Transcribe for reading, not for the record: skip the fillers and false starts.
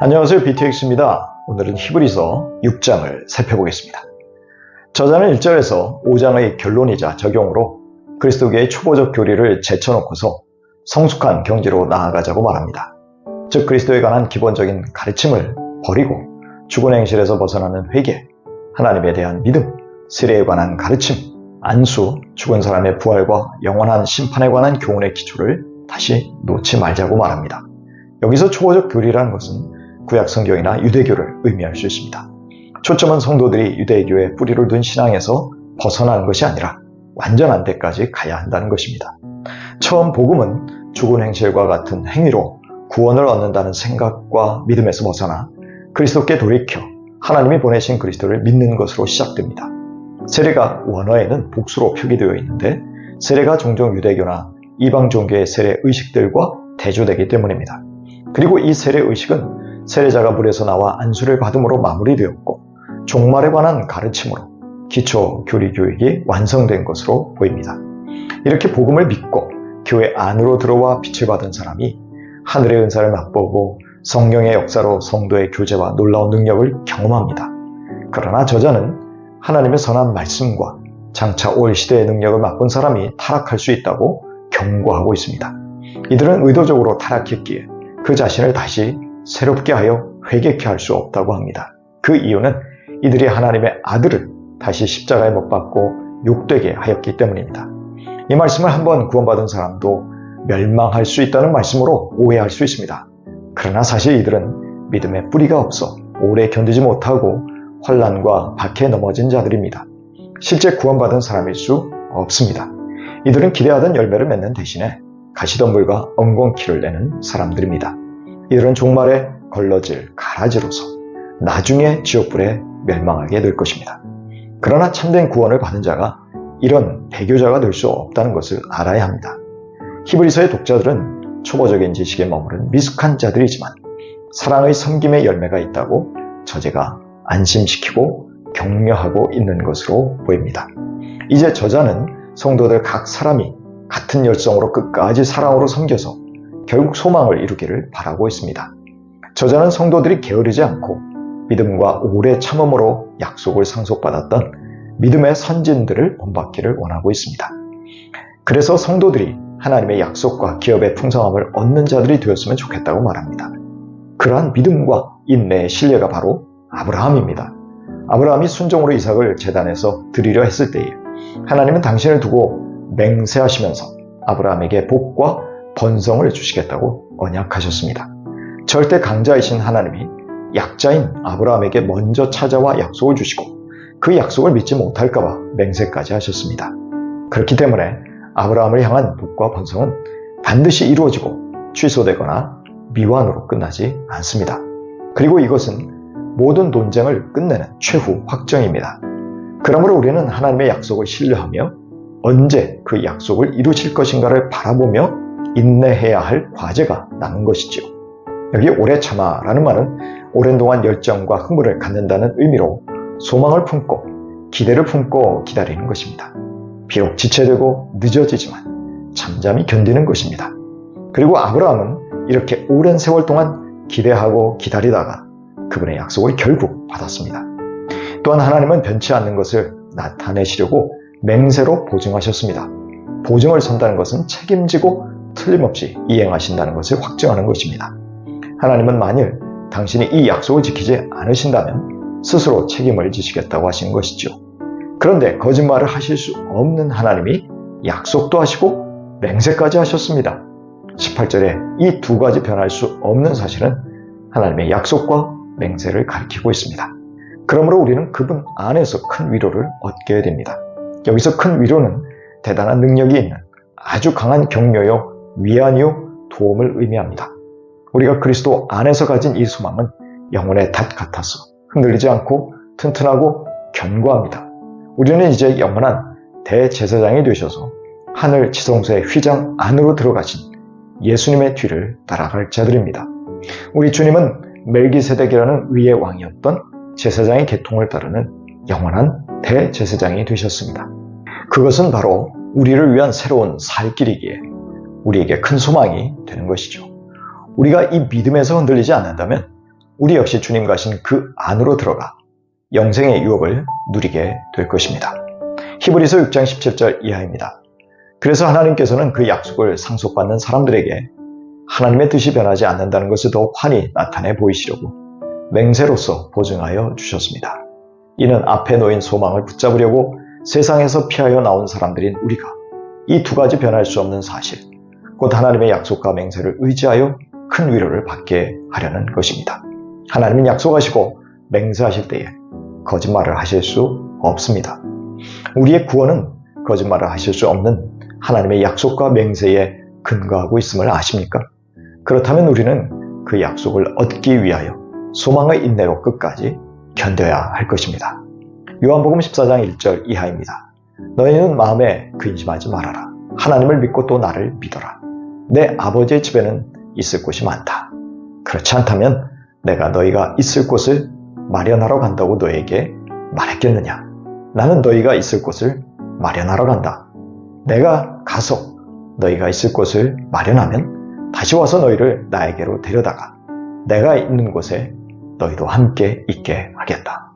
안녕하세요. BTX입니다. 오늘은 히브리서 6장을 살펴보겠습니다. 저자는 1절에서 5장의 결론이자 적용으로 그리스도교의 초보적 교리를 제쳐놓고서 성숙한 경지로 나아가자고 말합니다. 즉 그리스도에 관한 기본적인 가르침을 버리고 죽은 행실에서 벗어나는 회개, 하나님에 대한 믿음, 세례에 관한 가르침, 안수, 죽은 사람의 부활과 영원한 심판에 관한 교훈의 기초를 다시 놓지 말자고 말합니다. 여기서 초보적 교리라는 것은 구약 성경이나 유대교를 의미할 수 있습니다. 초점은 성도들이 유대교의 뿌리를 둔 신앙에서 벗어나는 것이 아니라 완전한 데까지 가야 한다는 것입니다. 처음 복음은 죽은 행실과 같은 행위로 구원을 얻는다는 생각과 믿음에서 벗어나 그리스도께 돌이켜 하나님이 보내신 그리스도를 믿는 것으로 시작됩니다. 세례가 원어에는 복수로 표기되어 있는데 세례가 종종 유대교나 이방 종교의 세례 의식들과 대조되기 때문입니다. 그리고 이 세례 의식은 세례자가 물에서 나와 안수를 받음으로 마무리되었고 종말에 관한 가르침으로 기초 교리 교육이 완성된 것으로 보입니다. 이렇게 복음을 믿고 교회 안으로 들어와 빛을 받은 사람이 하늘의 은사를 맛보고 성령의 역사로 성도의 교제와 놀라운 능력을 경험합니다. 그러나 저자는 하나님의 선한 말씀과 장차 올 시대의 능력을 맛본 사람이 타락할 수 있다고 경고하고 있습니다. 이들은 의도적으로 타락했기에 그 자신을 다시 새롭게 하여 회개케 할 수 없다고 합니다. 그 이유는 이들이 하나님의 아들을 다시 십자가에 못 박고 욕되게 하였기 때문입니다. 이 말씀을 한번 구원받은 사람도 멸망할 수 있다는 말씀으로 오해할 수 있습니다. 그러나 사실 이들은 믿음의 뿌리가 없어 오래 견디지 못하고 환난과 박해에 넘어진 자들입니다. 실제 구원받은 사람일 수 없습니다. 이들은 기대하던 열매를 맺는 대신에 가시덤불과 엉겅퀴를 내는 사람들입니다. 이들은 종말에 걸러질 가라지로서 나중에 지옥불에 멸망하게 될 것입니다. 그러나 참된 구원을 받은 자가 이런 배교자가 될 수 없다는 것을 알아야 합니다. 히브리서의 독자들은 초보적인 지식에 머무른 미숙한 자들이지만 사랑의 섬김의 열매가 있다고 저자가 안심시키고 격려하고 있는 것으로 보입니다. 이제 저자는 성도들 각 사람이 같은 열성으로 끝까지 사랑으로 섬겨서 결국 소망을 이루기를 바라고 있습니다. 저자는 성도들이 게으르지 않고 믿음과 오래 참음으로 약속을 상속받았던 믿음의 선진들을 본받기를 원하고 있습니다. 그래서 성도들이 하나님의 약속과 기업의 풍성함을 얻는 자들이 되었으면 좋겠다고 말합니다. 그러한 믿음과 인내의 신뢰가 바로 아브라함입니다. 아브라함이 순종으로 이삭을 제단에서 드리려 했을 때에 하나님은 당신을 두고 맹세하시면서 아브라함에게 복과 번성을 주시겠다고 언약하셨습니다. 절대 강자이신 하나님이 약자인 아브라함에게 먼저 찾아와 약속을 주시고 그 약속을 믿지 못할까봐 맹세까지 하셨습니다. 그렇기 때문에 아브라함을 향한 복과 번성은 반드시 이루어지고 취소되거나 미완으로 끝나지 않습니다. 그리고 이것은 모든 논쟁을 끝내는 최후 확정입니다. 그러므로 우리는 하나님의 약속을 신뢰하며 언제 그 약속을 이루실 것인가를 바라보며 인내해야 할 과제가 남은 것이지요. 여기 오래 참아라는 말은 오랜 동안 열정과 흥분을 갖는다는 의미로 소망을 품고 기대를 품고 기다리는 것입니다. 비록 지체되고 늦어지지만 잠잠히 견디는 것입니다. 그리고 아브라함은 이렇게 오랜 세월 동안 기대하고 기다리다가 그분의 약속을 결국 받았습니다. 또한 하나님은 변치 않는 것을 나타내시려고 맹세로 보증하셨습니다. 보증을 선다는 것은 책임지고 틀림없이 이행하신다는 것을 확증하는 것입니다. 하나님은 만일 당신이 이 약속을 지키지 않으신다면 스스로 책임을 지시겠다고 하신 것이죠. 그런데 거짓말을 하실 수 없는 하나님이 약속도 하시고 맹세까지 하셨습니다. 18절에 이 두 가지 변할 수 없는 사실은 하나님의 약속과 맹세를 가리키고 있습니다. 그러므로 우리는 그분 안에서 큰 위로를 얻게 됩니다. 여기서 큰 위로는 대단한 능력이 있는 아주 강한 격려요, 위안이요, 도움을 의미합니다. 우리가 그리스도 안에서 가진 이 소망은 영혼의 닷 같아서 흔들리지 않고 튼튼하고 견고합니다. 우리는 이제 영원한 대제사장이 되셔서 하늘 지성소의 휘장 안으로 들어가신 예수님의 뒤를 따라갈 자들입니다. 우리 주님은 멜기세덱이라는 위의 왕이었던 제사장의 계통을 따르는 영원한 대제사장이 되셨습니다. 그것은 바로 우리를 위한 새로운 살 길이기에 우리에게 큰 소망이 되는 것이죠. 우리가 이 믿음에서 흔들리지 않는다면 우리 역시 주님 가신 그 안으로 들어가 영생의 유업을 누리게 될 것입니다. 히브리서 6장 17절 이하입니다. 그래서 하나님께서는 그 약속을 상속받는 사람들에게 하나님의 뜻이 변하지 않는다는 것을 더욱 환히 나타내 보이시려고 맹세로서 보증하여 주셨습니다. 이는 앞에 놓인 소망을 붙잡으려고 세상에서 피하여 나온 사람들인 우리가 이 두 가지 변할 수 없는 사실, 곧 하나님의 약속과 맹세를 의지하여 큰 위로를 받게 하려는 것입니다. 하나님은 약속하시고 맹세하실 때에 거짓말을 하실 수 없습니다. 우리의 구원은 거짓말을 하실 수 없는 하나님의 약속과 맹세에 근거하고 있음을 아십니까? 그렇다면 우리는 그 약속을 얻기 위하여 소망의 인내로 끝까지 견뎌야 할 것입니다. 요한복음 14장 1절 이하입니다. 너희는 마음에 근심하지 말아라. 하나님을 믿고 또 나를 믿어라. 내 아버지의 집에는 있을 곳이 많다. 그렇지 않다면 내가 너희가 있을 곳을 마련하러 간다고 너희에게 말했겠느냐? 나는 너희가 있을 곳을 마련하러 간다. 내가 가서 너희가 있을 곳을 마련하면 다시 와서 너희를 나에게로 데려다가 내가 있는 곳에 너희도 함께 있게 하겠다.